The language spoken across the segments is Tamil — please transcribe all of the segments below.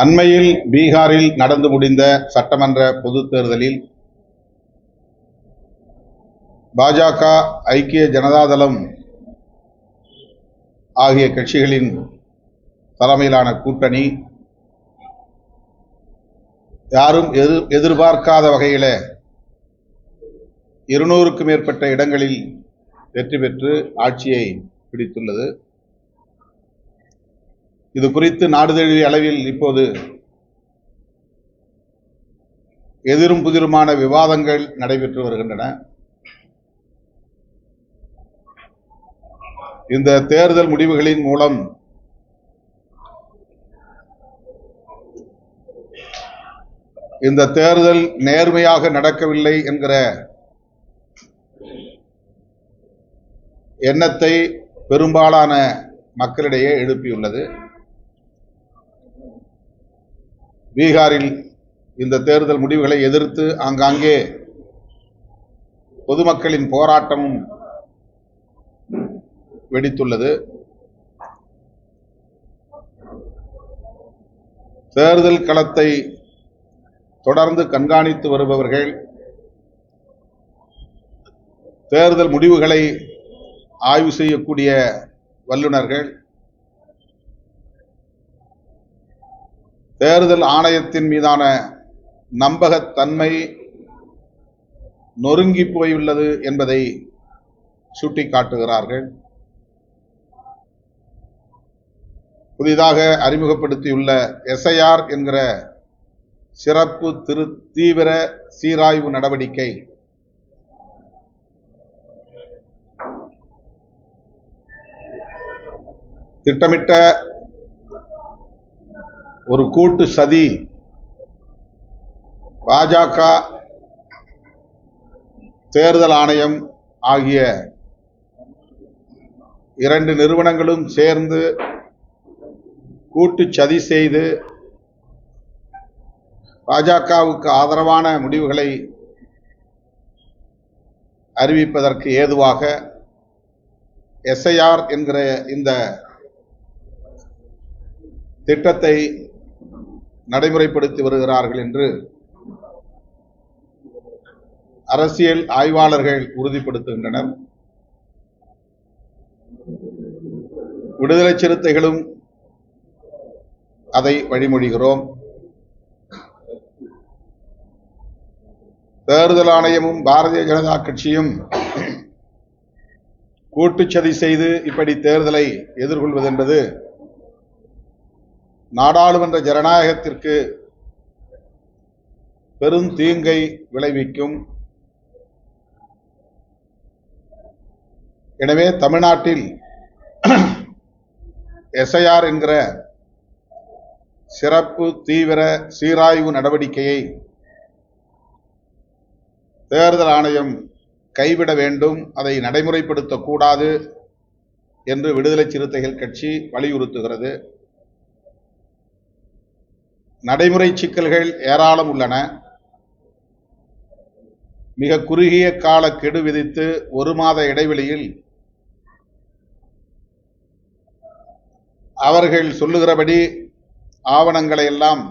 அண்மையில் பீகாரில் நடந்து முடிந்த சட்டமன்ற பொதுத் தேர்தலில் பாஜக, ஐக்கிய ஜனதாதளம் ஆகிய கட்சிகளின் தலைமையிலான கூட்டணி யாரும் எதிர்பார்க்காத வகையில் 200க்கும் மேற்பட்ட இடங்களில் வெற்றி பெற்று ஆட்சியை பிடித்துள்ளது. இது குறித்து நாடு தழுவிய அளவில் இப்போது எதிரும் புதிருமான விவாதங்கள் நடைபெற்று வருகின்றன. இந்த தேர்தல் முடிவுகளின் மூலம் இந்த தேர்தல் நேர்மையாக நடக்கவில்லை என்கிற எண்ணத்தை பெரும்பாலான மக்களிடையே எழுப்பியுள்ளது. பீகாரில் இந்த தேர்தல் முடிவுகளை எதிர்த்து ஆங்காங்கே பொதுமக்களின் போராட்டமும் வெடித்துள்ளது. தேர்தல் களத்தை தொடர்ந்து கண்காணித்து வருபவர்கள், தேர்தல் முடிவுகளை ஆய்வு செய்யக்கூடிய வல்லுநர்கள், தேர்தல் ஆணையத்தின் மீதான நம்பகத்தன்மை நொறுங்கி போயுள்ளது என்பதை சுட்டிக்காட்டுகிறார்கள். புதிதாக அறிமுகப்படுத்தியுள்ள SIR என்கிற சிறப்பு தீவிர சீராய்வு நடவடிக்கை திட்டமிட்ட ஒரு கூட்டு சதி பாஜக, தேர்தல் ஆணையம் ஆகிய 2 நிறுவனங்களும் சேர்ந்து கூட்டு சதி செய்து பாஜகவுக்கு ஆதரவான முடிவுகளை அறிவிப்பதற்கு ஏதுவாக SIR என்கிற இந்த திட்டத்தை நடைமுறைப்படுத்தி வருகிறார்கள் என்று அரசியல் ஆய்வாளர்கள் உறுதிப்படுத்துகின்றனர். விடுதலை சிறுத்தைகளும் அதை வழிமொழிகிறோம். தேர்தல் ஆணையமும் பாரதிய ஜனதா கட்சியும் கூட்டுச்சதி செய்து இப்படி தேர்தலை எதிர்கொள்வது என்பது நாடாளுமன்ற ஜனநாயகத்திற்கு பெரும் தீங்கை விளைவிக்கும். எனவே தமிழ்நாட்டில் SIR என்கிற சிறப்பு தீவிர சீராய்வு நடவடிக்கையை தேர்தல் ஆணையம் கைவிட வேண்டும், அதை நடைமுறைப்படுத்தக்கூடாது என்று விடுதலை சிறுத்தைகள் கட்சி வலியுறுத்துகிறது. நடைமுறை சிக்கல்கள் ஏராளம் உள்ளன. மிக குறுகிய கால கெடு விதித்து 1 மாத இடைவெளியில் அவர்கள் சொல்லுகிறபடி ஆவணங்களை எல்லாம்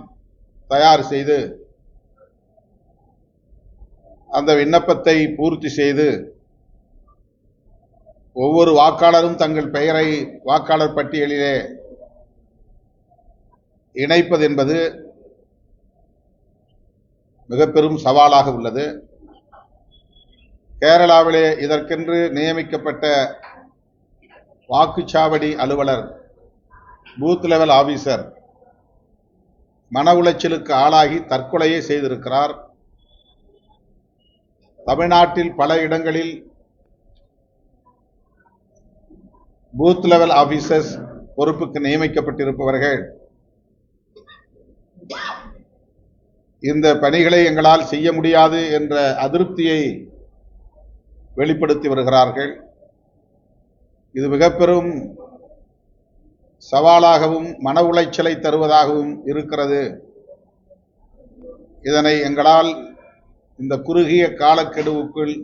தயார் செய்து அந்த விண்ணப்பத்தை பூர்த்தி செய்து ஒவ்வொரு வாக்காளரும் தங்கள் பெயரை வாக்காளர் பட்டியலிலே இணைப்பது என்பது மிக பெரும் சவாலாக உள்ளது. கேரளாவிலே இதற்கென்று நியமிக்கப்பட்ட வாக்குச்சாவடி அலுவலர், பூத் லெவல் ஆபீசர் மன உளைச்சலுக்கு ஆளாகி தற்கொலையை செய்திருக்கிறார். தமிழ்நாட்டில் பல இடங்களில் பூத் லெவல் ஆபீசர்ஸ் பொறுப்புக்கு நியமிக்கப்பட்டிருப்பவர்கள் இந்த பணிகளை எங்களால் செய்ய முடியாது என்ற அதிருப்தியை வெளிப்படுத்தி வருகிறார்கள். இது மிக பெரும் சவாலாகவும் மன உளைச்சலை தருவதாகவும் இருக்கிறது. இதனை எங்களால் இந்த குறுகிய காலக்கெடுவுக்குள்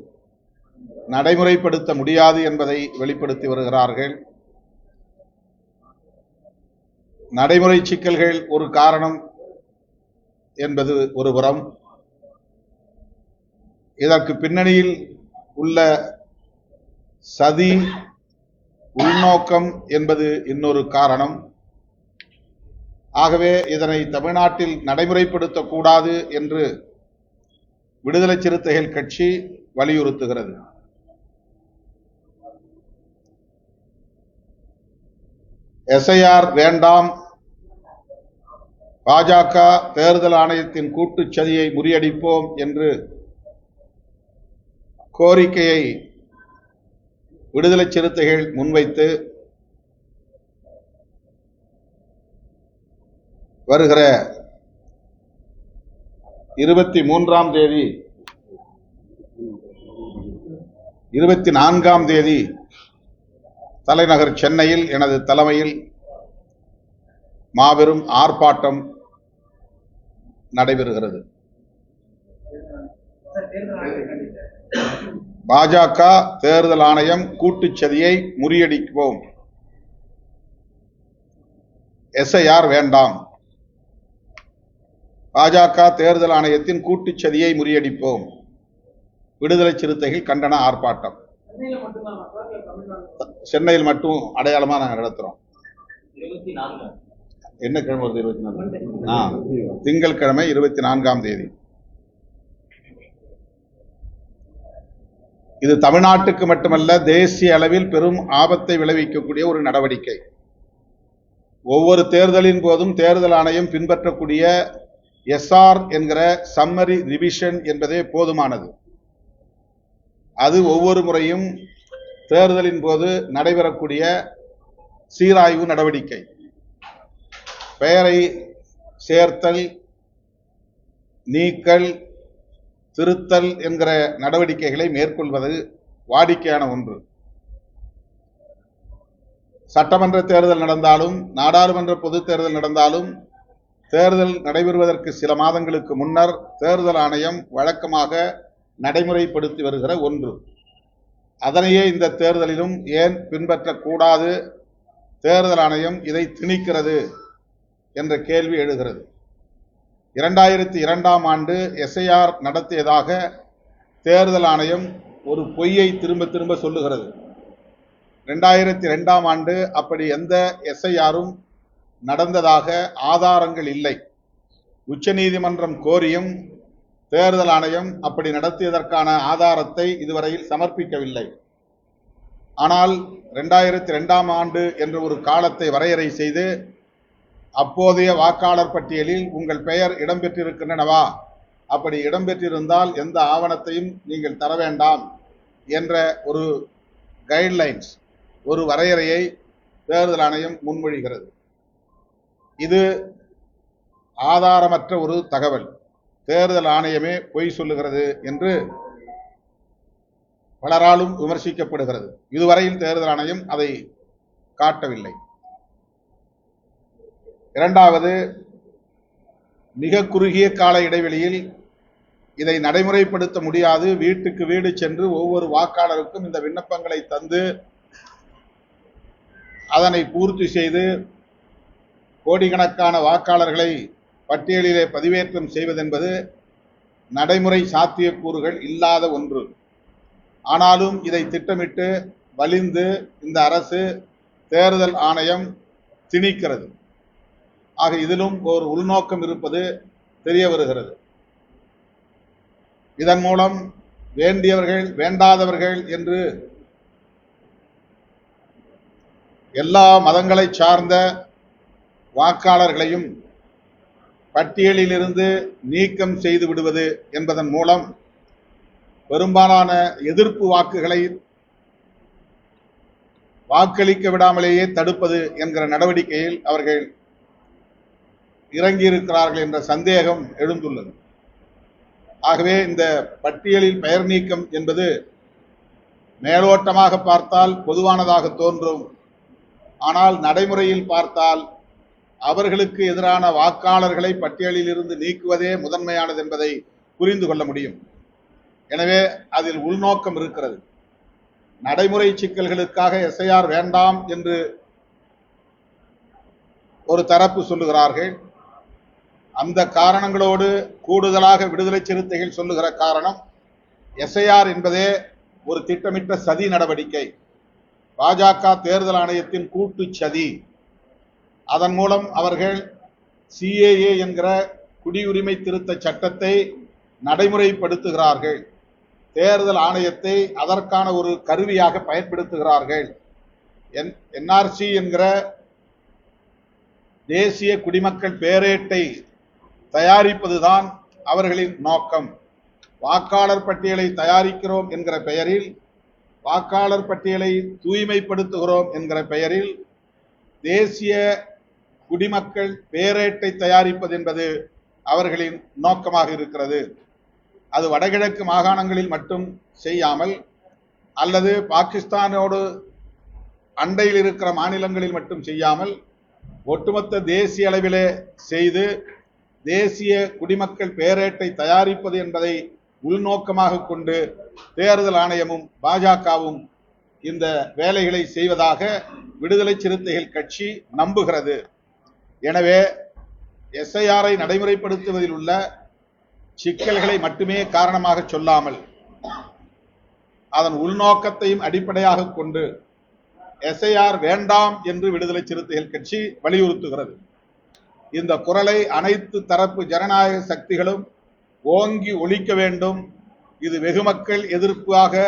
நடைமுறைப்படுத்த முடியாது என்பதை வெளிப்படுத்தி வருகிறார்கள். நடைமுறை சிக்கல்கள் ஒரு காரணம் என்பது ஒருபுறம், இதற்கு பின்னணியில் உள்ள சதி உள்நோக்கம் என்பது இன்னொரு காரணம். ஆகவே இதனை தமிழ்நாட்டில் நடைமுறைப்படுத்தக்கூடாது என்று விடுதலை சிறுத்தைகள் கட்சி வலியுறுத்துகிறது. எஸ்ஐஆர் வேண்டாம், பாஜக தேர்தல் ஆணையத்தின் கூட்டுச் சதியை முறியடிப்போம் என்று கோரிக்கையை விடுதலை சிறுத்தைகள் முன்வைத்து வருகிற 24ஆம் தேதி தலைநகர் சென்னையில் எனது தலைமையில் மாபெரும் ஆர்ப்பாட்டம் நடைபெறுகிறது. பாஜக தேர்தல் ஆணையம் கூட்டுச் சதியை முறியடிப்போம், எஸ்ஐஆர் வேண்டாம், பாஜக தேர்தல் ஆணையத்தின் கூட்டுச் சதியை முறியடிப்போம், விடுதலை சிறுத்தைகள் கண்டன ஆர்ப்பாட்டம். சென்னையில் மட்டும் அடையாளமா நாங்கள் நடத்துறோம். என்ன கிழமை வருது? 24 திங்கட்கிழமை 24ஆம் தேதி. இது தமிழ்நாட்டுக்கு மட்டுமல்ல, தேசிய அளவில் பெரும் ஆபத்தை விளைவிக்கக்கூடிய ஒரு நடவடிக்கை. ஒவ்வொரு தேர்தலின் போதும் தேர்தல் ஆணையம் பின்பற்றக்கூடிய எஸ்ஆர் என்கிற சம்மரி ரிவிஷன் என்பதே போதுமானது. அது ஒவ்வொரு முறையும் தேர்தலின் போது நடைபெறக்கூடிய சீராய்வு நடவடிக்கை. பெயரை சேர்த்தல், நீக்கல், திருத்தல் என்கிற நடவடிக்கைகளை மேற்கொள்வது வாடிக்கையான ஒன்று. சட்டமன்ற தேர்தல் நடந்தாலும், நாடாளுமன்ற பொதுத் தேர்தல் நடந்தாலும், தேர்தல் நடைபெறுவதற்கு சில மாதங்களுக்கு முன்னர் தேர்தல் ஆணையம் வழக்கமாக நடைமுறைப்படுத்தி வருகிற ஒன்று. அதனையே இந்த தேர்தலிலும் ஏன் பின்பற்றக்கூடாது, தேர்தல் ஆணையம் இதை திணிக்கிறது என்ற கேள்வி எழுகிறது. 2002ஆம் ஆண்டு எஸ்ஐஆர் நடத்தியதாக தேர்தல் ஆணையம் ஒரு பொய்யை திரும்ப திரும்ப சொல்லுகிறது. 2002ஆம் ஆண்டு அப்படி எந்த எஸ்ஐஆரும் நடந்ததாக ஆதாரங்கள் இல்லை. உச்சநீதிமன்றம் கோரியும் தேர்தல் ஆணையம் அப்படி நடத்தியதற்கான ஆதாரத்தை இதுவரையில் சமர்ப்பிக்கவில்லை. ஆனால் 2002ஆம் ஆண்டு என்ற ஒரு காலத்தை வரையறை செய்து, அப்போதைய வாக்காளர் பட்டியலில் உங்கள் பெயர் இடம்பெற்றிருக்கின்றனவா, அப்படி இடம்பெற்றிருந்தால் எந்த ஆவணத்தையும் நீங்கள் தர வேண்டாம் என்ற ஒரு கைட்லைன்ஸ், ஒரு வரையறையை தேர்தல் ஆணையம் முன்மொழிகிறது. இது ஆதாரமற்ற ஒரு தகவல். தேர்தல் ஆணையமே பொய் சொல்லுகிறது என்று பலராலும் விமர்சிக்கப்படுகிறது. இதுவரையில் தேர்தல் ஆணையம் அதை காட்டவில்லை. இரண்டாவது, மிக குறுகிய கால இடைவெளியில் இதை நடைமுறைப்படுத்த முடியாது. வீட்டுக்கு வீடு சென்று ஒவ்வொரு வாக்காளருக்கும் இந்த விண்ணப்பங்களை தந்து அதனை பூர்த்தி செய்து கோடிக்கணக்கான வாக்காளர்களை பட்டியலிலே பதிவேற்றம் செய்வதென்பது நடைமுறை சாத்தியக்கூறுகள் இல்லாத ஒன்று. ஆனாலும் இதை திட்டமிட்டு வலிந்து இந்த அரசு தேர்தல் ஆணையம் திணிக்கிறது. ஆக இதிலும் ஒரு உள்நோக்கம் இருப்பது தெரிய வருகிறது. இதன் மூலம் வேண்டியவர்கள் வேண்டாதவர்கள் என்று எல்லா மதங்களை சார்ந்த வாக்காளர்களையும் பட்டியலிலிருந்து நீக்கம் செய்து விடுவது என்பதன் மூலம் பெரும்பாலான எதிர்ப்பு வாக்குகளை வாக்களிக்க விடாமலேயே தடுப்பது என்கிற நடவடிக்கையில் அவர்கள் இறங்கியிருக்கிறார்கள் என்ற சந்தேகம் எழுந்துள்ளது. ஆகவே இந்த பட்டியலில் பெயர் நீக்கம் என்பது மேலோட்டமாக பார்த்தால் பொதுவானதாக தோன்றும். ஆனால் நடைமுறையில் பார்த்தால் அவர்களுக்கு எதிரான வாக்காளர்களை பட்டியலில் இருந்து நீக்குவதே முதன்மையானது என்பதை புரிந்து கொள்ள முடியும். எனவே அதில் உள்நோக்கம் இருக்கிறது. நடைமுறை சிக்கல்களுக்காக எஸ்ஐஆர் வேண்டாம் என்று ஒரு தரப்பு சொல்லுகிறார்கள். அந்த காரணங்களோடு கூடுதலாக விடுதலை சிறுத்தைகள் சொல்லுகிற காரணம், எஸ்ஐஆர் என்பதே ஒரு திட்டமிட்ட சதி நடவடிக்கை, பாஜக தேர்தல் ஆணையத்தின் கூட்டு சதி. அதன் மூலம் அவர்கள் சிஏஏ என்கிற குடியுரிமை திருத்த சட்டத்தை நடைமுறைப்படுத்துகிறார்கள். தேர்தல் ஆணையத்தை அதற்கான ஒரு கருவியாக பயன்படுத்துகிறார்கள். என்ஆர்சி என்கிற தேசிய குடிமக்கள் பேரேட்டை தயாரிப்பதுதான் அவர்களின் நோக்கம். வாக்காளர் பட்டியலை தயாரிக்கிறோம் என்கிற பெயரில், வாக்காளர் பட்டியலை தூய்மைப்படுத்துகிறோம் என்கிற பெயரில் தேசிய குடிமக்கள் பேரேட்டை தயாரிப்பது என்பது அவர்களின் நோக்கமாக இருக்கிறது. அது வடகிழக்கு மாகாணங்களில் மட்டும் செய்யாமல், அல்லது பாகிஸ்தானோடு அண்டையில் இருக்கிற மாநிலங்களில் மட்டும் செய்யாமல், ஒட்டுமொத்த தேசிய அளவிலே செய்து தேசிய குடிமக்கள் பேரேட்டை தயாரிப்பது என்பதை உள்நோக்கமாக கொண்டு தேர்தல் ஆணையமும் பாஜகவும் இந்த வேலைகளை செய்வதாக விடுதலை சிறுத்தைகள் கட்சி நம்புகிறது. எனவே எஸ்ஐஆரை நடைமுறைப்படுத்துவதில் உள்ள சிக்கல்களை மட்டுமே காரணமாக சொல்லாமல், அதன் உள்நோக்கத்தையும் அடிப்படையாக கொண்டு எஸ்ஐஆர் வேண்டாம் என்று விடுதலை சிறுத்தைகள் கட்சி வலியுறுத்துகிறது. இந்த குரலை அனைத்து தரப்பு ஜனநாயக சக்திகளும் ஓங்கி ஒலிக்க வேண்டும். இது வெகுமக்கள் எதிர்ப்பாக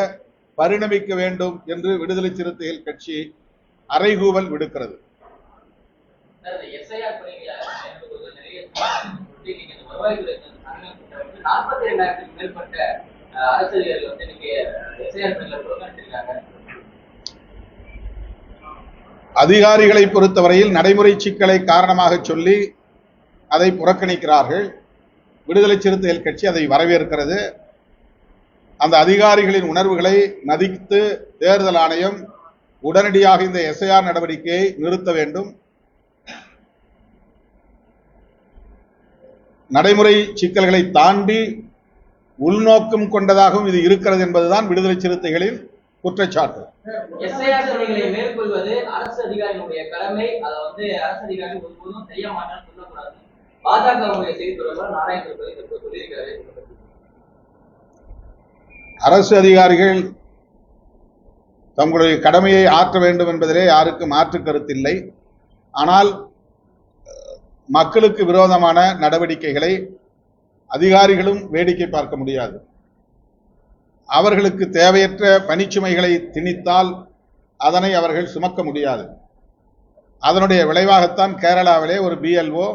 பரிணமிக்க வேண்டும் என்று விடுதலை சிறுத்தைகள் கட்சி அறைகூவல் விடுக்கிறது. அதிகாரிகளை பொறுத்தவரையில் நடைமுறை சிக்கலை காரணமாக சொல்லி அதை புறக்கணிக்கிறார்கள். விடுதலை சிறுத்தைகள் கட்சி அதை வரவேற்கிறது. அந்த அதிகாரிகளின் உணர்வுகளை மதித்து தேர்தல் ஆணையம் உடனடியாக இந்த எஸ்ஐஆர் நடவடிக்கையை நிறுத்த வேண்டும். நடைமுறை சிக்கல்களை தாண்டி உள்நோக்கம் கொண்டதாகவும் இது இருக்கிறது என்பதுதான் விடுதலை சிறுத்தைகளின் குற்றச்சாட்டு. எஸ்ஐஆர் பணிகளை மேற்கொள்வது அரசு அதிகாரிகளுடைய கடமை. அதை அரசு அதிகாரி ஒருபோதும் செய்ய மாட்டான்னு சொல்லக்கூடாது. பாஜக செய்தி தொடர்பாக நாராயணன் சொல்லியிருக்கிறாரு. அரசு அதிகாரிகள் தங்களுடைய கடமையை ஆற்ற வேண்டும் என்பதிலே யாருக்கு மாற்று கருத்தில்லை. ஆனால் மக்களுக்கு விரோதமான நடவடிக்கைகளை அதிகாரிகளும் வேடிக்கை பார்க்க முடியாது. அவர்களுக்கு தேவையற்ற பணிச்சுமைகளை திணித்தால் அதனை அவர்கள் சுமக்க முடியாது. அதனுடைய விளைவாகத்தான் கேரளாவிலே ஒரு பிஎல்ஓ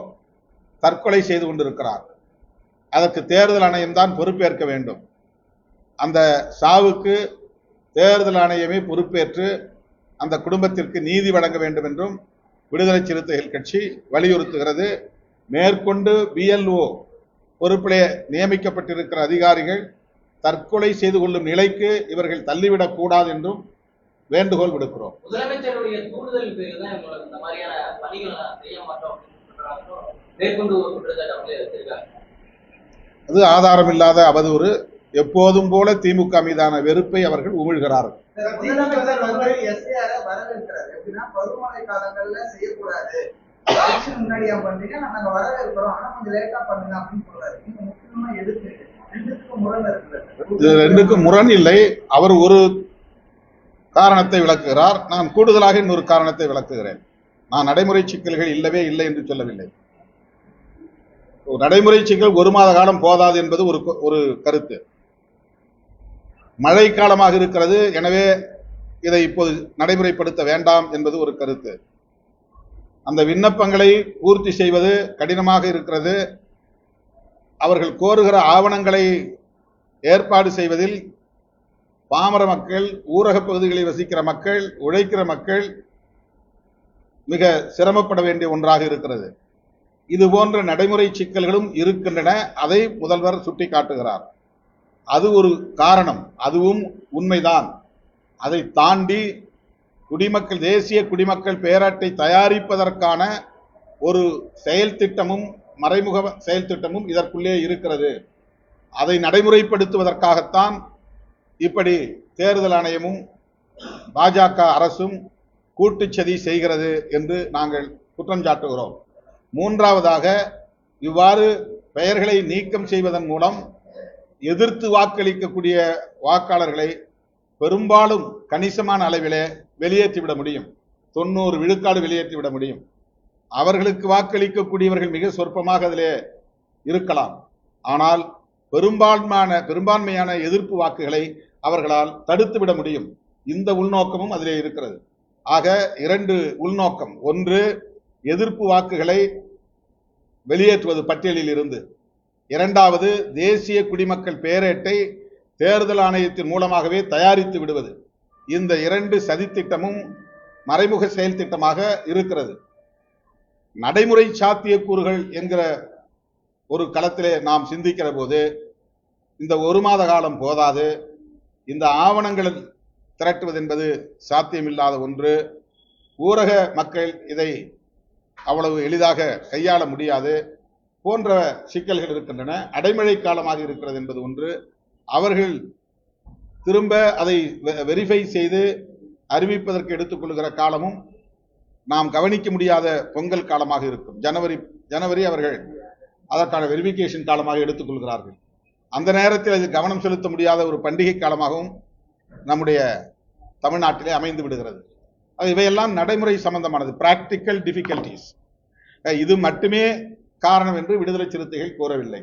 தற்கொலை செய்து கொண்டிருக்கிறார். அதற்கு தேர்தல் ஆணையம் தான் பொறுப்பேற்க வேண்டும். அந்த சாவுக்கு தேர்தல் ஆணையமே பொறுப்பேற்று அந்த குடும்பத்திற்கு நீதி வழங்க வேண்டும் என்றும் விடுதலை சிறுத்தைகள் கட்சி வலியுறுத்துகிறது. மேற்கொண்டு பிஎல்ஓ பொறுப்பிலே நியமிக்கப்பட்டிருக்கிற அதிகாரிகள் தற்கொலை செய்து கொள்ளும் நிலைக்கு இவர்கள் தள்ளிவிடக் கூடாது என்றும் வேண்டுகோள் விடுக்கிறோம். முதலமைச்சருடைய தூண்டுதல் பேரில் தான் இந்த மாதிரியான பணிகளை செய்ய மாட்டோம். அது ஆதாரமில்லாத அவதூறு. எப்போதும் போல திமுக மீதான வெறுப்பை அவர்கள் உமிழ்கிறார்கள். பருவமழை காலங்கள்ல செய்யக்கூடாது, முன்னாடியா பண்றீங்க, நாங்க வரவேற்கிறோம், ஆனா கொஞ்சம் லேட்டா பண்ணுங்க அப்படின்னு சொல்றாரு. நீங்க முக்கியமா எதுக்கு ரெண்டுக்கும் முரண் இல்லை. அவர் ஒரு காரணத்தை விளக்குகிறார், நான் கூடுதலாக இன்னொரு காரணத்தை விளக்குகிறேன். நான் நடைமுறை சிக்கல்கள் இல்லவே இல்லை என்று சொல்லவில்லை. நடைமுறை சிக்கல் ஒரு மாத காலம் போதாது என்பது ஒரு கருத்து. மழை காலமாக இருக்கிறது, எனவே இதை இப்போது நடைமுறைப்படுத்த வேண்டாம் என்பது ஒரு கருத்து. அந்த விண்ணப்பங்களை பூர்த்தி செய்வது கடினமாக இருக்கிறது. அவர்கள் கோருகிற ஆவணங்களை ஏற்பாடு செய்வதில் பாமர மக்கள், ஊரக பகுதிகளில் வசிக்கிற மக்கள், உழைக்கிற மக்கள் மிக சிரமப்பட வேண்டிய ஒன்றாக இருக்கிறது. இது போன்ற நடைமுறை சிக்கல்களும் இருக்கின்றன. அதை முதல்வர் சுட்டிக்காட்டுகிறார். அது ஒரு காரணம், அதுவும் உண்மைதான். அதை தாண்டி குடிமக்கள், தேசிய குடிமக்கள் பேரட்டை தயாரிப்பதற்கான ஒரு செயல் திட்டமும், மறைமுக செயல் திட்டமும் இதற்குள்ளே இருக்கிறது. அதை நடைமுறைப்படுத்துவதற்காகத்தான் இப்படி தேர்தல் ஆணையமும் பாஜக அரசும் கூட்டுச்சதி செய்கிறது என்று நாங்கள் குற்றம் சாட்டுகிறோம். மூன்றாவதாக, இவ்வாறு பெயர்களை நீக்கம் செய்வதன் மூலம் எதிர்த்து வாக்களிக்கக்கூடிய வாக்காளர்களை பெரும்பாலும் கணிசமான அளவிலே வெளியேற்றிவிட முடியும். 90 விழுக்காடு வெளியேற்றிவிட முடியும். அவர்களுக்கு வாக்களிக்கக்கூடியவர்கள் மிக சொற்பமாக அதிலே இருக்கலாம். ஆனால் பெரும்பான்மையான எதிர்ப்பு வாக்குகளை அவர்களால் தடுத்துவிட முடியும். இந்த உள்நோக்கமும் அதிலே இருக்கிறது. ஆக 2 உள்நோக்கம். ஒன்று, எதிர்ப்பு வாக்குகளை வெளியேற்றுவது பட்டியலில் இருந்து. இரண்டாவது, தேசிய குடிமக்கள் பேரேட்டை தேர்தல் ஆணையத்தின் மூலமாகவே தயாரித்து விடுவது. இந்த 2 சதித்திட்டமும் மறைமுக செயல் திட்டமாக இருக்கிறது. நடைமுறை சாத்தியக்கூறுகள் என்கிற ஒரு களத்திலே நாம் சிந்திக்கிற போது இந்த 1 மாத காலம் போதாது. இந்த ஆவணங்கள் திரட்டுவது என்பது சாத்தியமில்லாத ஒன்று. ஊரக மக்கள் இதை அவ்வளவு எளிதாக கையாள முடியாது போன்ற சிக்கல்கள் இருக்கின்றன. அடைமழை காலமாக இருக்கிறது என்பது ஒன்று. அவர்கள் திரும்ப அதை வெரிஃபை செய்து அறிவிப்பதற்கு எடுத்துக்கொள்கிற காலமும் நாம் கவனிக்க முடியாத பொங்கல் காலமாக இருக்கும். ஜனவரி அவர்கள் அதற்கான வெரிஃபிகேஷன் காலமாக எடுத்துக்கொள்கிறார்கள். அந்த நேரத்தில் அது கவனம் செலுத்த முடியாத ஒரு பண்டிகை காலமாகவும் நம்முடைய தமிழ்நாட்டிலே அமைந்து விடுகிறது. இவையெல்லாம் நடைமுறை சம்பந்தமானது, பிராக்டிக்கல் டிஃபிகல்டிஸ். இது மட்டுமே காரணம் என்று விடுதலை சிறுத்தைகள் கூறவில்லை.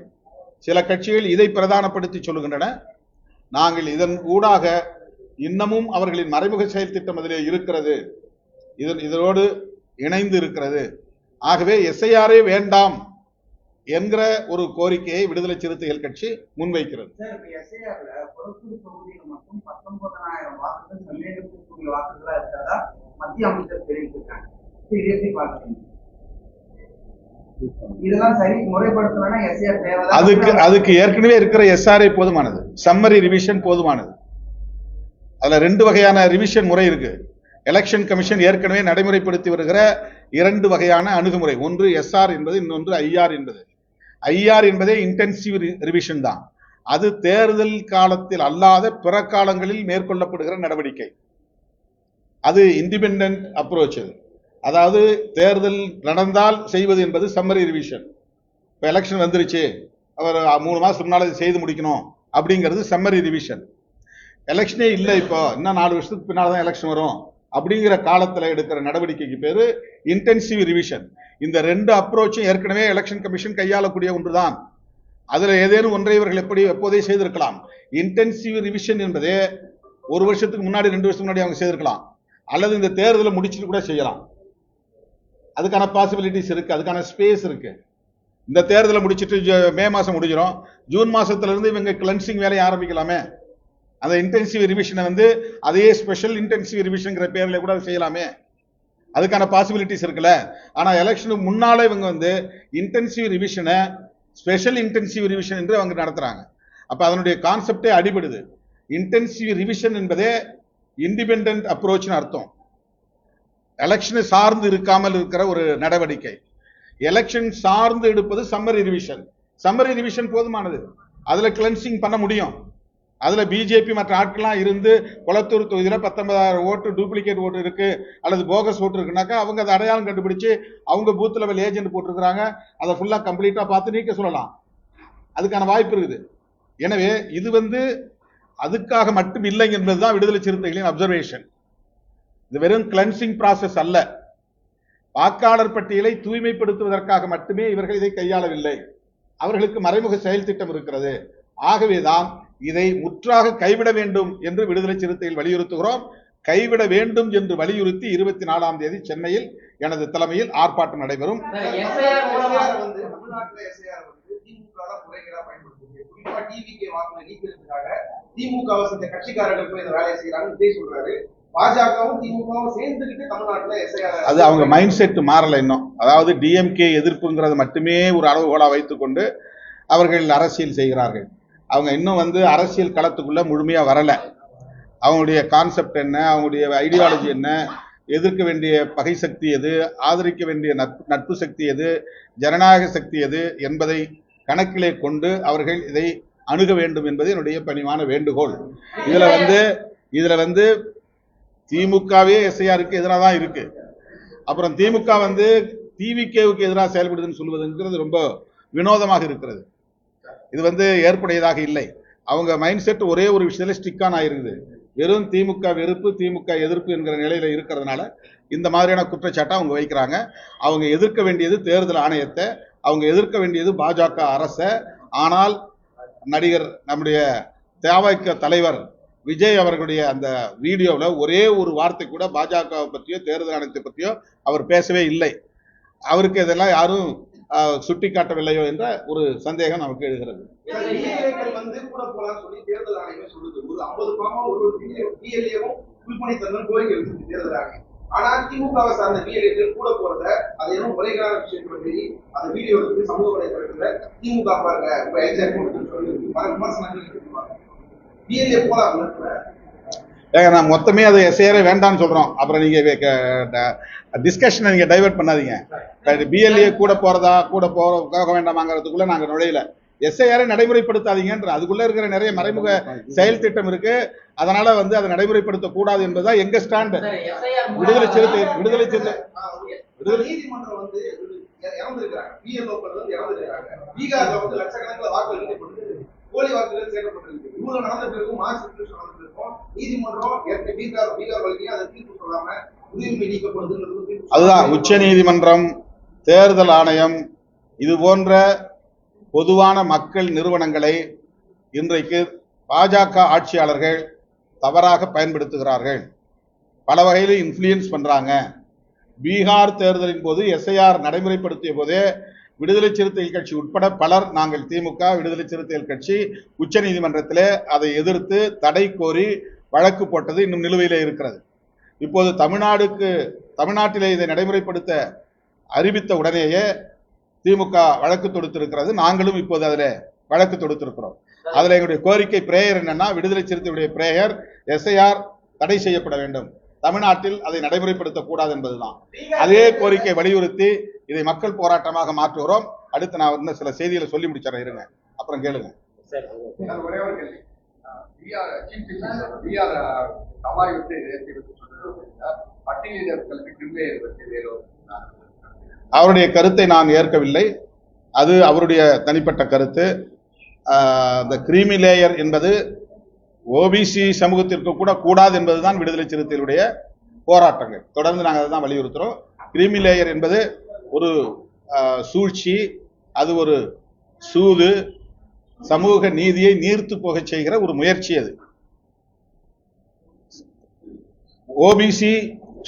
சில கட்சிகள் இதை பிரதானப்படுத்தி சொல்லுகின்றன. நாங்கள் இதன் ஊடாக இன்னமும் அவர்களின் மறைமுக செயல் திட்டம் அதிலே இருக்கிறது, இதனோடு இணைந்து இருக்கிறது. ஆகவே எஸ்ஐஆரே வேண்டாம் என்கிற ஒரு கோரிக்கையை விடுதலை சிறுத்தைகள் கட்சி முன்வைக்கிறது. மத்திய அமைச்சர் தெரிவித்திருக்காங்க. அதுக்கு ஏற்கனவே இருக்கிற எஸ்ஆர்ஐ போதுமானது, சம்மரி ரிவிஷன் போதுமானது. அதுல 2 வகையான ரிவிஷன் முறை இருக்கு. எலெக்ஷன் கமிஷன் ஏற்கனவே நடைமுறைப்படுத்தி வருகிற 2 வகையான அணுகுமுறை. ஒன்று எஸ்ஆர் என்பது, இன்னொன்று ஐஆர் என்பது. ஐஆர் என்பதே இன்டென்சிவ் ரிவிஷன் தான். அது தேர்தல் காலத்தில் அல்லாத பிற காலங்களில் மேற்கொள்ளப்படுகிற நடவடிக்கை. அது இண்டிபெண்டன்ட் அப்ரோச். அதாவது தேர்தல் நடந்தால் செய்வது என்பது சம்மரி ரிவிஷன். இப்போ எலெக்ஷன் வந்துருச்சு, அவர் 3 மாதத்துக்கு முன்னால் செய்து முடிக்கணும் அப்படிங்கிறது சம்மரி ரிவிஷன். எலெக்ஷனே இல்லை, இப்போ இன்னும் 4 வருஷத்துக்கு பின்னால் தான் எலெக்ஷன் வரும் அப்படிங்கிற காலத்தில் எடுக்கிற நடவடிக்கைக்கு பேரு இன்டென்சிவ் ரிவிஷன். இந்த 2 அப்ரோச்சும் ஏற்கனவே எலெக்ஷன் கமிஷன் கையாளக்கூடிய ஒன்றுதான். அதுல ஏதேனும் ஒன்றை இவர்கள் எப்போதே செய்திருக்கலாம். இன்டென்சிவ் ரிவிஷன் என்பதே 1 வருஷத்துக்கு முன்னாடி 2 வருஷத்துக்கு முன்னாடி அவங்க செய்திருக்கலாம், அல்லது இந்த தேர்தலை முடிச்சுட்டு கூட செய்யலாம். அதுக்கான பாசிபிலிட்டிஸ் இருக்கு, அதுக்கான ஸ்பேஸ் இருக்கு. இந்த தேர்தலை முடிச்சுட்டு மே மாசம் முடிஞ்சிடும், ஜூன் மாசத்துல இருந்து இவங்க கிளென்சிங் வேலையை ஆரம்பிக்கலாமே. அந்த இன்டென்சிவ் ரிவிஷனை அதே ஸ்பெஷல் இன்டென்சிவ் ரிவிஷன்ங்கிற பேர்ல கூட செய்யலாமே. அதுக்கான பாசிபிலிட்டிஸ் இருக்குல்ல. ஆனா எலெக்ஷனுக்கு முன்னால இவங்க இன்டென்சிவ் ரிவிஷனை ஸ்பெஷல் இன்டென்சிவ் ரிவிஷன் என்று அவங்க நடத்துறாங்க. அப்ப அதனுடைய கான்செப்டே அடிபடுது. இன்டென்சிவ் ரிவிஷன் என்பதே இண்டிபெண்டன்ட் அப்ரோச்னு அர்த்தம். எலெக்ஷனை சார்ந்து இருக்காமல் இருக்கிற ஒரு நடவடிக்கை. எலெக்ஷன் சார்ந்து எடுப்பது சம்மரி ரிவிஷன். சம்மரி ரிவிஷன் போதுமானது. அதுல கிளென்சிங் பண்ண முடியும். அதுல பிஜேபி மற்ற ஆட்கள்லாம் இருந்து கொளத்தூர் தொகுதியில 19,000 ஓட்டு டூப்ளிகேட் ஓட்டு இருக்கு அல்லது போகஸ் ஓட்டு இருக்குனாக்கா அவங்க அதை அடையாளம் கண்டுபிடிச்சு அவங்க பூத் லெவல் ஏஜென்ட் போட்டிருக்கிறாங்க, அதை ஃபுல்லா கம்ப்ளீட்டா பார்த்து நீக்க சொல்லலாம். அதுக்கான வாய்ப்பு இருக்குது. எனவே இது அதுக்காக மட்டும் இல்லை என்பதுதான் விடுதலை சிறுத்தைகளின் அப்சர்வேஷன். இது வெறும் கிளென்சிங் ப்ராசஸ் அல்ல. வாக்காளர் பட்டியலை தூய்மைப்படுத்துவதற்காக மட்டுமே இவர்கள் இதை கையாளவில்லை. அவர்களுக்கு மறைமுக செயல் திட்டம் இருக்கிறது. ஆகவேதான் இதை முற்றாக கைவிட வேண்டும் என்று விடுதலை சிறுத்தைகள் வலியுறுத்துகிறோம். கைவிட வேண்டும் என்று வலியுறுத்தி 24ஆம் தேதி சென்னையில் எனது தலைமையில் ஆர்ப்பாட்டம் நடைபெறும். அது அவங்க மைண்ட் செட் மாறல இன்னும். அதாவது டிஎம்கே எதிர்ப்புங்கிறது மட்டுமே ஒரு அளவுகோலா வைத்துக்கொண்டு அவர்கள் அரசியல் செய்கிறார்கள். அவங்க இன்னும் அரசியல் களத்துக்குள்ள முழுமையா வரல. அவங்களுடைய கான்செப்ட் என்ன, அவங்களுடைய ஐடியாலஜி என்ன, எதிர்க்க வேண்டிய பகை சக்தி எது, ஆதரிக்க வேண்டிய நட்பு சக்தி எது, ஜனநாயக சக்தி எது என்பதை கணக்கிலே கொண்டு அவர்கள் இதை அணுக வேண்டும் என்பது என்னுடைய பணிவான வேண்டுகோள். இதுல திமுகவே எஸ்ஐஆருக்கு எதிராக தான் இருக்கு. அப்புறம் திமுக டிவிகேவுக்கு எதிராக செயல்படுதுன்னு சொல்வதுங்கிறது ரொம்ப வினோதமாக இருக்கிறது. இது ஏற்புடையதாக இல்லை. அவங்க மைண்ட் செட் ஒரே ஒரு விஷயத்துல ஸ்டிக் ஆன் ஆயிருக்குது. வெறும் திமுக வெறுப்பு, திமுக எதிர்ப்பு என்கிற நிலையில இருக்கிறதுனால இந்த மாதிரியான குற்றச்சாட்டை அவங்க வைக்கிறாங்க. அவங்க எதிர்க்க வேண்டியது தேர்தல் ஆணையத்தை, அவங்க எதிர்க்க வேண்டியது பாஜக அரசை. ஆனால் நடிகர் நம்முடைய தவிக தலைவர் விஜய் அவர்களுடைய அந்த வீடியோவில் ஒரே ஒரு வார்த்தை கூட பாஜகவை பற்றியோ தேர்தல் ஆணையத்தை பற்றியோ அவர் பேசவே இல்லை. அவருக்கு இதெல்லாம் யாரும் சுட்டி காட்டவில்லையோ என்ற ஒரு சந்தேகம் நமக்கு எழுகிறது. கூட போலான்னு சொல்லி தேர்தல் ஆணையமே சொல்லுது. ஒரு 50 பாகம் ஒரு பிஎல்ஏவும் புல் பண்ணி தரணும் கோரிக்கை வச்சிருக்கு தேர்தல் ஆணையம். ஆனா திமுகவை சார்ந்த பிஎல்ஏக்கள் கூட போறத அது என்ன முறைகான விஷயத்துல மீறி அந்த வீடியோ எடுத்து சமூக வலைதளத்துல திமுக பாருங்க இப்ப என்ஜாய் பண்ணுன்னு சொல்லி பல விமர்சனங்கள் எடுத்துப்பாங்க. பிஎல்ஏ போலாம் நான் மொத்தமே அதை எஸ்ஐஆரே வேண்டாம்னு சொல்றோம். அப்புறம் நீங்க டிஸ்கஷனை நீங்க டைவர்ட் பண்ணாதீங்க. பிஎல்ஏ கூட போக வேண்டாமாங்கிறதுக்குள்ள நாங்க நுழையில. எஸ்ஐஆரை நடைமுறைப்படுத்தாதீங்கன்ற அதுக்குள்ள இருக்கிற நிறைய மறைமுக செயல் திட்டம் இருக்கு. அதனால அதை நடைமுறைப்படுத்த கூடாது என்பதுதான் எங்க ஸ்டாண்ட். விடுதலை சிறுத்தை நீதிமன்றம் இறந்துருக்காங்க. பிஎல்ஓக்கள் இறந்துருக்காங்க. பீகார்ல லட்சக்கணக்கில் வாக்குகள் போலி வாக்குகள் சேர்க்கப்பட்டிருக்கு. இவ்வளவு நடந்த பிறகும் நடந்திருக்கும். நீதிமன்றம் பீகார் வழக்கையும் அதை தீர்ப்பு சொல்லாம உரிமை நீக்கப்படுது. அதுதான் உச்ச நீதிமன்றம், தேர்தல் ஆணையம் இது போன்ற பொதுவான மக்கள் நிறுவனங்களை இன்றைக்கு பாஜக ஆட்சியாளர்கள் தவறாக பயன்படுத்துகிறார்கள். பல வகையில் இன்ஃப்ளூயன்ஸ் பண்றாங்க. பீகார் தேர்தலின் போது எஸ்ஐஆர் நடைமுறைப்படுத்திய போதே விடுதலை சிறுத்தைகள் கட்சி உட்பட பலர், நாங்கள் திமுக, விடுதலை சிறுத்தைகள் கட்சி உச்ச நீதிமன்றத்திலே அதை எதிர்த்து தடை கோரி வழக்கு போட்டது இன்னும் நிலுவையிலே இருக்கிறது. இப்போது தமிழ்நாட்டிலே இதை நடைமுறைப்படுத்த அறிவித்த உடனேயே திமுக வழக்கு தொடுத்திருக்கிறது. நாங்களும் இப்போது அதில் வழக்கு தொடுத்திருக்கிறோம். அதில் எங்களுடைய கோரிக்கை பிரேயர் என்னன்னா, விடுதலை சிறுத்தைகளுடைய பிரேயர் எஸ்ஐஆர் தடை செய்யப்பட வேண்டும், தமிழ்நாட்டில் அதை நடைமுறைப்படுத்தக்கூடாது என்பதுதான். அதே கோரிக்கை வலியுறுத்தி இதை மக்கள் போராட்டமாக மாற்றுகிறோம். அடுத்து நான் இன்னும் சில செய்திகளை சொல்லி முடிச்சிடறேன், இருங்க, அப்புறம் கேளுங்க. அவருடைய கருத்தை நான் ஏற்கவில்லை. அது அவருடைய தனிப்பட்ட கருத்து. இந்த கிரீமி லேயர் என்பது ஓபிசி சமூகத்திற்கு கூட கூடாது என்பதுதான் விடுதலை சிறுத்தைகளுடைய போராட்டங்கள். தொடர்ந்து நாங்கள் அதை தான் வலியுறுத்துறோம். கிரீமி லேயர் என்பது ஒரு சூழ்ச்சி, அது ஒரு சூது, சமூக நீதியை நீர்த்து போக செய்கிற ஒரு முயற்சி. அது OBC,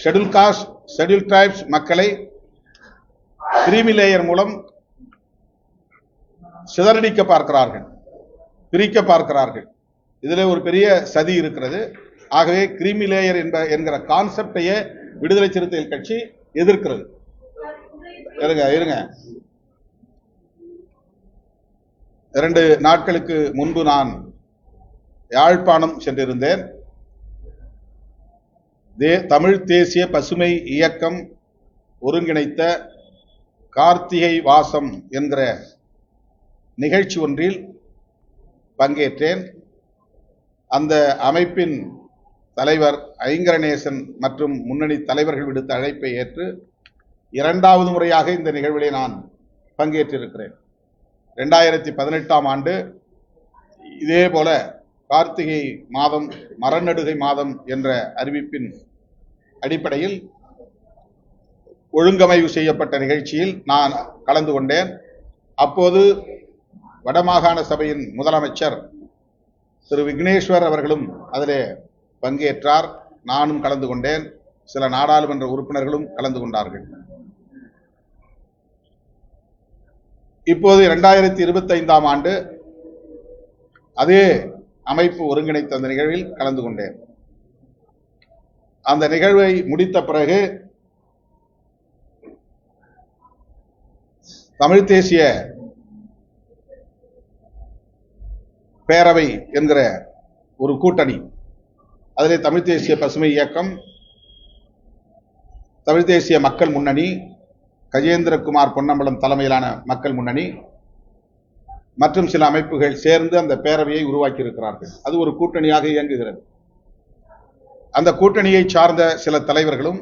schedule cost, schedule tribes மக்களை கிரீமி லேயர் மூலம் சிதறடிக்க பார்க்கிறார்கள், பிரிக்க பார்க்கிறார்கள். இதுல ஒரு பெரிய சதி இருக்கிறது. ஆகவே கிரீமி லேயர் என்கிற கான்செப்டையே விடுதலை சிறுத்தைகள் கட்சி எதிர்க்கிறது. இருங்க 2 நாட்களுக்கு முன்பு நான் யாழ்ப்பாணம் சென்றிருந்தேன். தமிழ் தேசிய பசுமை இயக்கம் ஒருங்கிணைத்த கார்த்திகை வாசம் என்கிற நிகழ்ச்சி ஒன்றில் பங்கேற்றேன். அந்த அமைப்பின் தலைவர் ஐங்கரநேசன் மற்றும் முன்னணி தலைவர்கள் விடுத்த அழைப்பை ஏற்று 2வது முறையாக இந்த நிகழ்விலே நான் பங்கேற்றிருக்கிறேன். 2018ஆம் ஆண்டு இதே போல கார்த்திகை மாதம் மரநடுகை மாதம் என்ற அறிவிப்பின் அடிப்படையில் ஒழுங்கமைவு செய்யப்பட்ட நிகழ்ச்சியில் நான் கலந்து கொண்டேன். அப்போது வடமாகாண சபையின் முதலமைச்சர் திரு விக்னேஸ்வர் அவர்களும் அதிலே பங்கேற்றார். நானும் கலந்து கொண்டேன். சில நாடாளுமன்ற உறுப்பினர்களும் கலந்து கொண்டார்கள். இப்போது 2025ஆம் ஆண்டு அதே அமைப்பு ஒருங்கிணைத்த அந்த நிகழ்வில் கலந்து கொண்டேன். அந்த நிகழ்வை முடித்த பிறகு தமிழ் தேசிய பேரவை என்கிற ஒரு கூட்டணி, அதிலே தமிழ் தேசிய பசுமை இயக்கம், தமிழ் தேசிய மக்கள் முன்னணி, கஜேந்திரகுமார் பொன்னம்பலம் தலைமையிலான மக்கள் முன்னணி மற்றும் சில அமைப்புகள் சேர்ந்து அந்த பேரவையை உருவாக்கி இருக்கிறார்கள். அது ஒரு கூட்டணியாக இயங்குகிறது. அந்த கூட்டணியை சார்ந்த சில தலைவர்களும்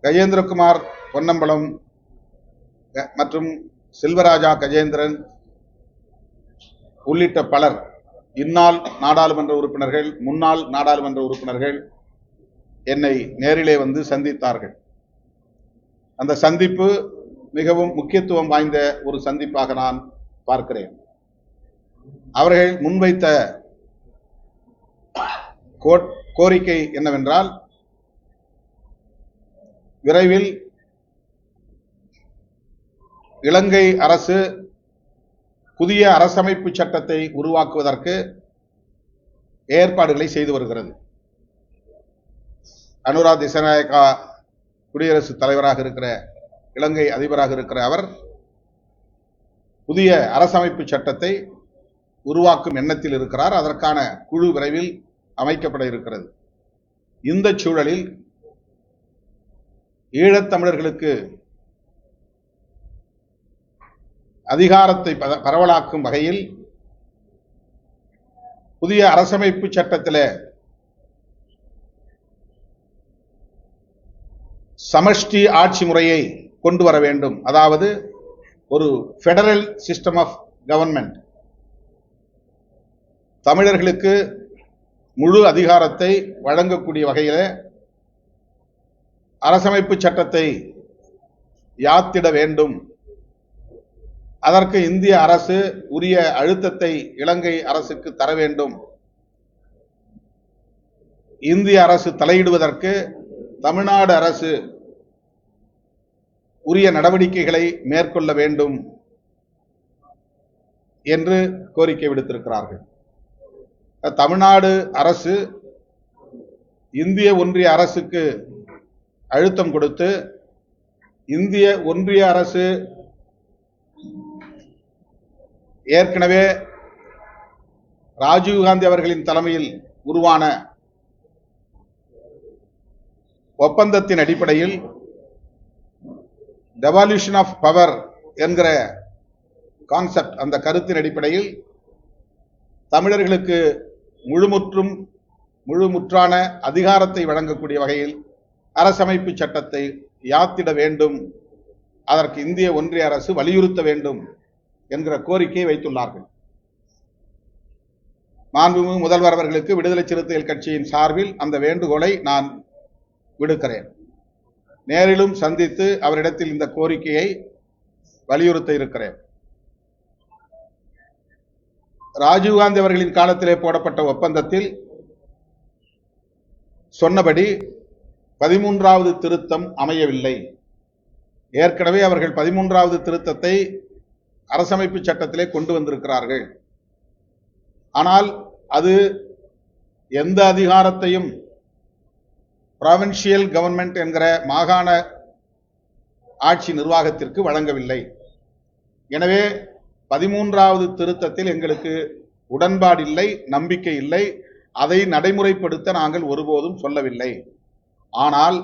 கஜேந்திரகுமார் பொன்னம்பலம் மற்றும் செல்வராஜா கஜேந்திரன் உள்ளிட்ட பலர், இந்நாள் நாடாளுமன்ற உறுப்பினர்கள், முன்னாள் நாடாளுமன்ற உறுப்பினர்கள் என்னை நேரிலே வந்து சந்தித்தார்கள். அந்த சந்திப்பு மிகவும் முக்கியத்துவம் வாய்ந்த ஒரு சந்திப்பாக நான் பார்க்கிறேன். அவர்கள் முன்வைத்த கோரிக்கை என்னவென்றால், விரைவில் இலங்கை அரசு புதிய அரசமைப்பு சட்டத்தை உருவாக்குவதற்கு ஏற்பாடுகளை செய்து வருகிறது. அனுரா திசாநாயக்கா குடியரசுத் தலைவராக இருக்கிற, இலங்கை அதிபராக இருக்கிற அவர் புதிய அரசமைப்பு சட்டத்தை உருவாக்கும் எண்ணத்தில் இருக்கிறார். அதற்கான குழு விரைவில் அமைக்கப்பட இருக்கிறது. இந்த சூழலில் ஈழத்தமிழர்களுக்கு அதிகாரத்தை பரவலாக்கும் வகையில் புதிய அரசமைப்பு சட்டத்தில் சமஷ்டி ஆட்சி முறையை கொண்டு வர வேண்டும். அதாவது ஒரு ஃபெடரல் சிஸ்டம் ஆஃப் கவர்மெண்ட், தமிழர்களுக்கு முழு அதிகாரத்தை வழங்கக்கூடிய வகையில் அரசமைப்பு சட்டத்தை யாத்திட வேண்டும். அதற்கு இந்திய அரசு உரிய அழுத்தத்தை இலங்கை அரசுக்கு தர வேண்டும். இந்திய அரசு தலையிடுவதற்கு தமிழ்நாடு அரசு உரிய நடவடிக்கைகளை மேற்கொள்ள வேண்டும் என்று கோரிக்கை விடுத்திருக்கிறார்கள். தமிழ்நாடு அரசு இந்திய ஒன்றிய அரசுக்கு அழுத்தம் கொடுத்து, இந்திய ஒன்றிய அரசு ஏற்கனவே ராஜீவ்காந்தி அவர்களின் தலைமையில் உருவான ஒப்பந்தத்தின் அடிப்படையில் டெவால்யூஷன் ஆஃப் பவர் என்கிற கான்செப்ட், அந்த கருத்தின் அடிப்படையில் தமிழர்களுக்கு முழுமுற்றான அதிகாரத்தை வழங்கக்கூடிய வகையில் அரசமைப்பு சட்டத்தை யாத்திட வேண்டும். அதற்கு இந்திய ஒன்றிய அரசு வலியுறுத்த வேண்டும் என்கிற கோரிக்கையை வைத்துள்ளார்கள். மாண்புமிகு முதல்வர் அவர்களுக்கு விடுதலை சிறுத்தைகள் கட்சியின் சார்பில் அந்த வேண்டுகோளை நான் விடுக்கிறேன். நேரிலும் சந்தித்து அவரிடத்தில் இந்த கோரிக்கையை வலியுறுத்த இருக்கிறேன். ராஜீவ்காந்தி அவர்களின் காலத்திலே போடப்பட்ட ஒப்பந்தத்தில் சொன்னபடி 13வது திருத்தம் அமையவில்லை. ஏற்கனவே அவர்கள் 13வது திருத்தத்தை அரசமைப்பு சட்டத்திலே கொண்டு வந்திருக்கிறார்கள். ஆனால் அது எந்த அதிகாரத்தையும் ப்ராவின்சியல் கவர்மெண்ட் என்கிற மாகாண ஆட்சி நிர்வாகத்திற்கு வழங்கவில்லை. எனவே 13வது திருத்தத்தில் எங்களுக்கு உடன்பாடில்லை, நம்பிக்கை இல்லை. அதை நடைமுறைப்படுத்த நாங்கள் ஒருபோதும் சொல்லவில்லை. ஆனால்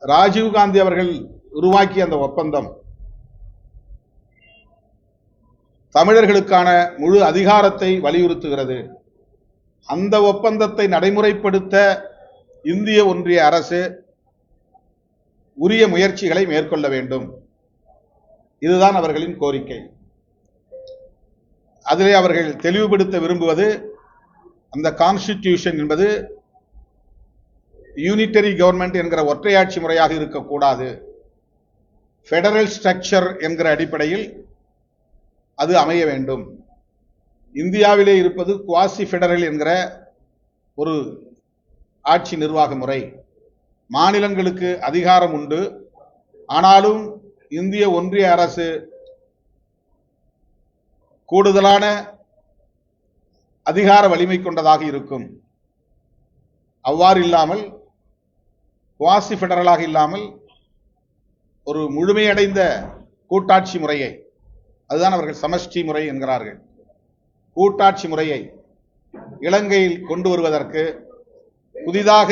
ராஜீவ்காந்தி அவர்கள் உருவாக்கிய அந்த ஒப்பந்தம் தமிழர்களுக்கான முழு அதிகாரத்தை வலியுறுத்துகிறது. அந்த ஒப்பந்தத்தை நடைமுறைப்படுத்த இந்திய ஒன்றிய அரசு உரிய முயற்சிகளை மேற்கொள்ள வேண்டும். இதுதான் அவர்களின் கோரிக்கை. அதிலே அவர்கள் தெளிவுபடுத்த விரும்புவது, அந்த கான்ஸ்டிடியூஷன் என்பது யூனிட்டரி கவர்மெண்ட் என்கிற ஒற்றையாட்சி முறையாக இருக்கக்கூடாது, ஃபெடரல் ஸ்ட்ரக்சர் என்கிற அடிப்படையில் அது அமைய வேண்டும். இந்தியாவிலே இருப்பது குவாசி ஃபெடரல் என்கிற ஒரு ஆட்சி நிர்வாக முறை. மாநிலங்களுக்கு அதிகாரம் உண்டு, ஆனாலும் இந்திய ஒன்றிய அரசு கூடுதலான அதிகார வலிமை கொண்டதாக இருக்கும். அவ்வாறு இல்லாமல், குவாசி ஃபெடரலாக இல்லாமல் ஒரு முழுமையடைந்த கூட்டாட்சி முறையை, அதுதான் அவர்கள் சமஷ்டி முறை என்கிறார்கள், கூட்டாட்சி முறையை இலங்கையில் கொண்டு வருவதற்கு புதிதாக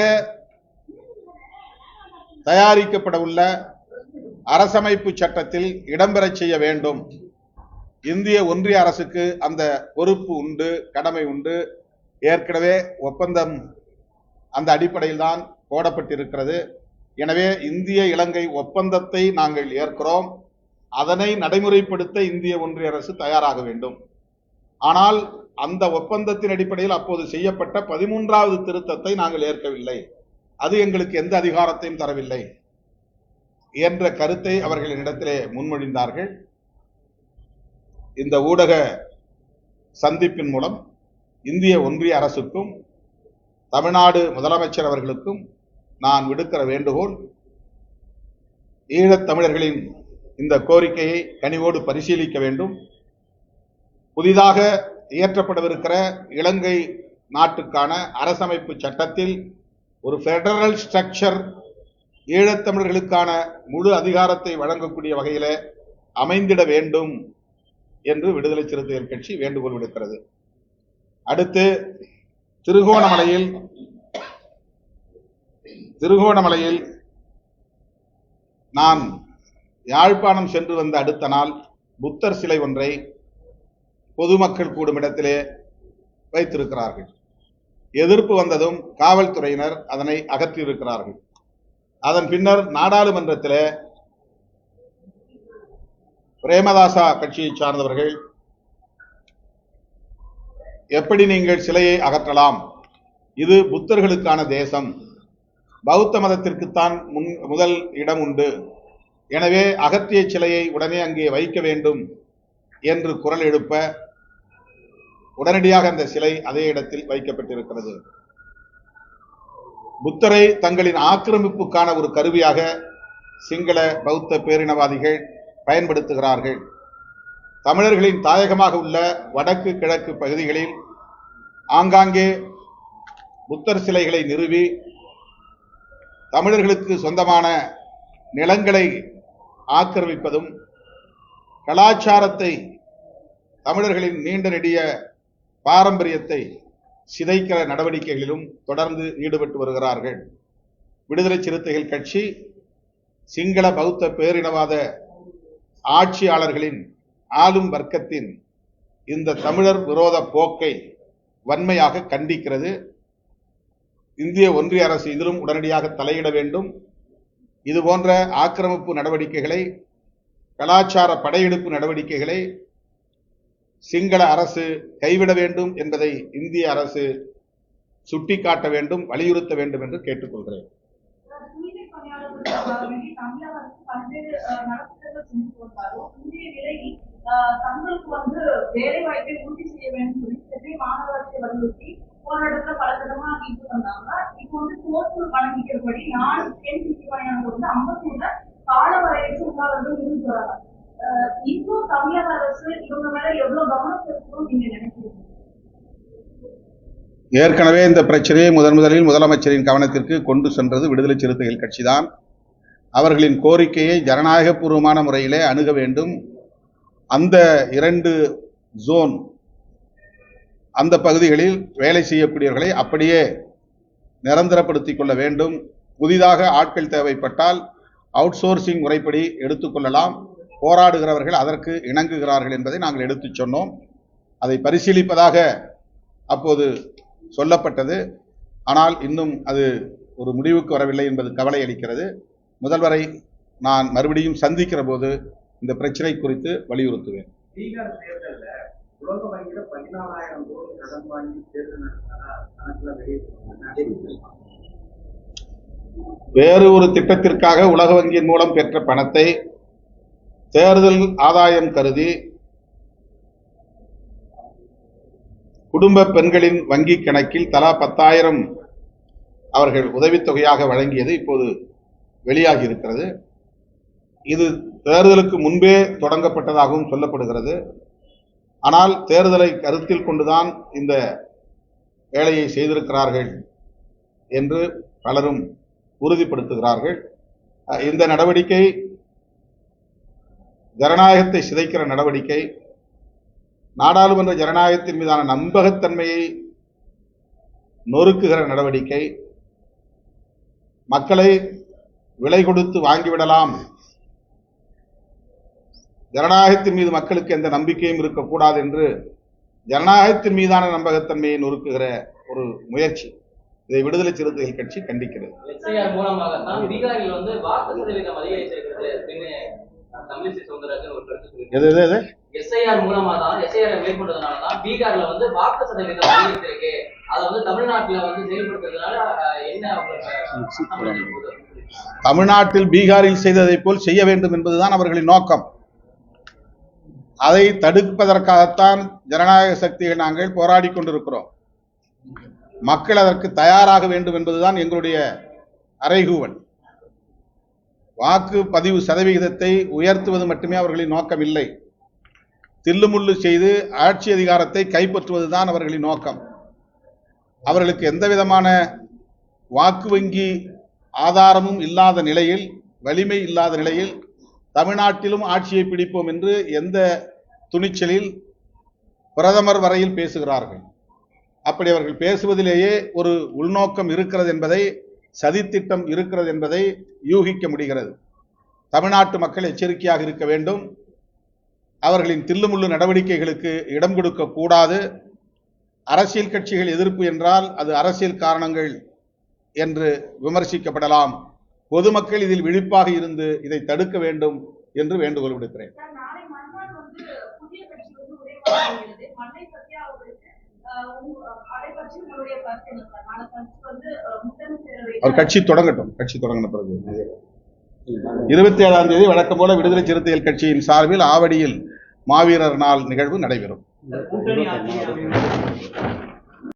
தயாரிக்கப்பட உள்ள அரசமைப்பு சட்டத்தில் இடம்பெறச் செய்ய வேண்டும். இந்திய ஒன்றிய அரசுக்கு அந்த பொறுப்பு உண்டு, கடமை உண்டு. ஏற்கனவே ஒப்பந்தம் அந்த அடிப்படையில் தான் போடப்பட்டிருக்கிறது. எனவே இந்திய இலங்கை ஒப்பந்தத்தை நாங்கள் ஏற்கிறோம். அதனை நடைமுறைப்படுத்த இந்திய ஒன்றிய அரசு தயாராக வேண்டும். ஆனால் அந்த ஒப்பந்தத்தின் அடிப்படையில் அப்போது செய்யப்பட்ட 13வது திருத்தத்தை நாங்கள் ஏற்கவில்லை. அது எங்களுக்கு எந்த அதிகாரத்தையும் தரவில்லை என்ற கருத்தை அவர்கள் என்னிடத்திலே முன்மொழிந்தார்கள். இந்த ஊடக சந்திப்பின் மூலம் இந்திய ஒன்றிய அரசுக்கும் தமிழ்நாடு முதலமைச்சர் அவர்களுக்கும் நான் விடுக்கிற வேண்டுகோள், ஈழத் தமிழர்களின் இந்த கோரிக்கையை கனிவோடு பரிசீலிக்க வேண்டும். புதிதாக இயற்றப்படவிருக்கிற இலங்கை நாட்டுக்கான அரசமைப்பு சட்டத்தில் ஒரு பெடரல் ஸ்ட்ரக்சர் ஈழத்தமிழர்களுக்கான முழு அதிகாரத்தை வழங்கக்கூடிய வகையில் அமைந்திட வேண்டும் என்று விடுதலை சிறுத்தைகள் கட்சி வேண்டுகோள் விடுக்கிறது. அடுத்து திருகோணமலையில் நான் யாழ்ப்பாணம் சென்று வந்த அடுத்த நாள் புத்தர் சிலை ஒன்றை பொதுமக்கள் கூடும் இடத்திலே வைத்திருக்கிறார்கள். எதிர்ப்பு வந்ததும் காவல்துறையினர் அதனை அகற்றியிருக்கிறார்கள். அதன் பின்னர் நாடாளுமன்றத்தில் பிரேமதாசா கட்சியை சார்ந்தவர்கள் எப்படி நீங்கள் சிலையை அகற்றலாம், இது புத்தர்களுக்கான தேசம், பௌத்த மதத்திற்குத்தான் முதல் இடம் உண்டு, எனவே அகற்றிய சிலையை உடனே அங்கே வைக்க வேண்டும் என்று குரல் எழுப்ப உடனடியாக அந்த சிலை அதே இடத்தில் வைக்கப்பட்டிருக்கிறது. புத்தரை தங்களின் ஆக்கிரமிப்புக்கான ஒரு கருவியாக சிங்கள பௌத்த பேரினவாதிகள் பயன்படுத்துகிறார்கள். தமிழர்களின் தாயகமாக உள்ள வடக்கு கிழக்கு பகுதிகளில் ஆங்காங்கே புத்தர் சிலைகளை நிறுவி தமிழர்களுக்கு சொந்தமான நிலங்களை ஆக்கிரமிப்பதும் கலாச்சாரத்தை, தமிழர்களின் நீண்ட நெடிய பாரம்பரியத்தை சிதைக்கிற நடவடிக்கைகளிலும் தொடர்ந்து ஈடுபட்டு வருகிறார்கள். விடுதலை சிறுத்தைகள் கட்சி சிங்கள பௌத்த பேரினவாத ஆட்சியாளர்களின் ஆளும் வர்க்கத்தின் இந்த தமிழர் விரோத போக்கை வன்மையாக கண்டிக்கிறது. இந்திய ஒன்றிய அரசு இதிலும் உடனடியாக தலையிட வேண்டும். இதுபோன்ற ஆக்கிரமிப்பு நடவடிக்கைகளை, கலாச்சார படையெடுப்பு நடவடிக்கைகளை சிங்கள அரசு கைவிட வேண்டும் என்பதை இந்திய அரசு சுட்டிக்காட்ட வேண்டும், வலியுறுத்த வேண்டும் என்று கேட்டுக்கொள்கிறேன். தங்களுக்கு வந்து வேலை வாய்ப்பை உறுதி செய்ய வேண்டும் சொல்லி மாநகராட்சி வலியுறுத்தி போராட்டத்துல பல கட்டமா அறிவிப்பு வந்தாங்க. இப்போ வந்து கோர்ட்டு வழங்கிக்கிறபடி 4 பெண் சிகிச்சை பணியாளர்கள் வந்து 50 கால வரையறைக்கு உள்ளாளர்கள் இருந்து வராங்க. இன்னும் தமிழக அரசு இவங்க மேல எவ்வளவு கவனம் செலுத்தணும் நீங்க நினைக்கிறீங்க? ஏற்கனவே இந்த பிரச்சனையை முதலில் முதலமைச்சரின் கவனத்திற்கு கொண்டு சென்றது விடுதலை சிறுத்தைகள் கட்சிதான். அவர்களின் கோரிக்கையை ஜனநாயகபூர்வமான முறையிலே அணுக வேண்டும். அந்த 2 ஜோன், அந்த பகுதிகளில் வேலை செய்யக்கூடியவர்களை அப்படியே நிரந்தரப்படுத்திக் கொள்ள வேண்டும். புதிதாக ஆட்கள் தேவைப்பட்டால் அவுட் சோர்சிங் முறைப்படி எடுத்துக்கொள்ளலாம். போராடுகிறவர்கள் அதற்கு இணங்குகிறார்கள் என்பதை நாங்கள் எடுத்துச் சொன்னோம். அதை பரிசீலிப்பதாக அப்போது சொல்லப்பட்டது. ஆனால் இன்னும் அது ஒரு முடிவுக்கு வரவில்லை என்பது கவலை அளிக்கிறது. முதல்வரை நான் மறுபடியும் சந்திக்கிற போது இந்த பிரச்சனை குறித்து வலியுறுத்துவேன். பீகார் தேர்தலில் உலக வங்கியில 14,000 கோடி கடன் வாங்கி தேர்தல் நடத்தினா கணக்குல வெளியிட்டு வேறு ஒரு திட்டத்திற்காக உலக வங்கியின் மூலம் பெற்ற பணத்தை தேர்தல் ஆதாயம் கருதி குடும்ப பெண்களின் வங்கி கணக்கில் தலா 10,000 அவர்கள் உதவித்தொகையாக வழங்கியது இப்போது வெளியாகி இருக்கிறது. இது தேர்தலுக்கு முன்பே தொடங்கப்பட்டதாகவும் சொல்லப்படுகிறது. ஆனால் தேர்தலை கருத்தில் கொண்டுதான் இந்த வேலையை செய்திருக்கிறார்கள் என்று பலரும் உறுதிப்படுத்துகிறார்கள். இந்த நடவடிக்கை ஜனநாயகத்தை சிதைக்கிற நடவடிக்கை, நாடாளுமன்ற ஜனநாயகத்தின் மீதான நம்பகத்தன்மையை நொறுக்குகிற நடவடிக்கை, மக்களை விலை கொடுத்து வாங்கிவிடலாம், ஜனநாயகத்தின் மீது மக்களுக்கு எந்த நம்பிக்கையும் இருக்கக்கூடாது என்று ஜனநாயகத்தின் மீதான நம்பகத்தன்மையை நொறுக்குகிற ஒரு முயற்சி. இதை விடுதலை சிறுத்தைகள் கட்சி கண்டிக்கிறது. எஸ்ஐஆர் மூலமாகத்தான் பீகாரில் வந்து வாக்கு சதவீதம் அதிகரிச்சிருக்கிறது அப்படின்னு தமிழிசை சவுந்தரராஜன் ஒரு கருத்து சொல்லியிருக்காரு. எஸ்ஐஆர் மூலமா தான் எஸ்ஐஆர் மேற்கொண்டதுனால தான் பீகார்ல வந்து வாக்கு சதவீதம் அதிகரிச்சிருக்கு. அதை வந்து தமிழ்நாட்டுல வந்து செயல்படுத்துறதுனால என்ன தமிழ்நாட்டில் பீகாரில் செய்ததை போல் செய்ய வேண்டும் என்பதுதான் அவர்களின் நோக்கம். அதை தடுப்பதற்காகத்தான் ஜனநாயக சக்திகள் நாங்கள் போராடி கொண்டிருக்கிறோம். மக்கள் அதற்கு தயாராக வேண்டும் என்பதுதான் எங்களுடைய அறைகூவல். வாக்குப்பதிவு சதவிகிதத்தை உயர்த்துவது மட்டுமே அவர்களின் நோக்கம் இல்லை. தில்லுமுள்ளு செய்து ஆட்சி அதிகாரத்தை கைப்பற்றுவதுதான் அவர்களின் நோக்கம். அவர்களுக்கு எந்த விதமான வாக்கு வங்கி ஆதாரமும் இல்லாத நிலையில், வலிமை இல்லாத நிலையில் தமிழ்நாட்டிலும் ஆட்சியை பிடிப்போம் என்று எந்த துணிச்சலில் பிரதமர் வரையில் பேசுகிறார்கள். அப்படி அவர்கள் பேசுவதிலேயே ஒரு உள்நோக்கம் இருக்கிறது என்பதை, சதித்திட்டம் இருக்கிறது என்பதை யூகிக்க முடிகிறது. தமிழ்நாட்டு மக்கள் எச்சரிக்கையாக இருக்க வேண்டும். அவர்களின் தில்லுமுள்ளு நடவடிக்கைகளுக்கு இடம் கொடுக்க கூடாது. அரசியல் கட்சிகள் எதிர்ப்பு என்றால் அது அரசியல் காரணங்கள் என்று விமர்சிக்கப்படலாம். பொதுமக்கள் இதில் விழிப்பாக இருந்து இதை தடுக்க வேண்டும் என்று வேண்டுகோள் விடுக்கிறேன். அவர் கட்சி தொடங்கட்டும். கட்சி தொடங்கின பிறகு 27ஆம் தேதி வழக்கம் போல விடுதலை சிறுத்தைகள் கட்சியின் சார்பில் ஆவடியில் மாவீரர் நாள் நிகழ்வு நடைபெறும்.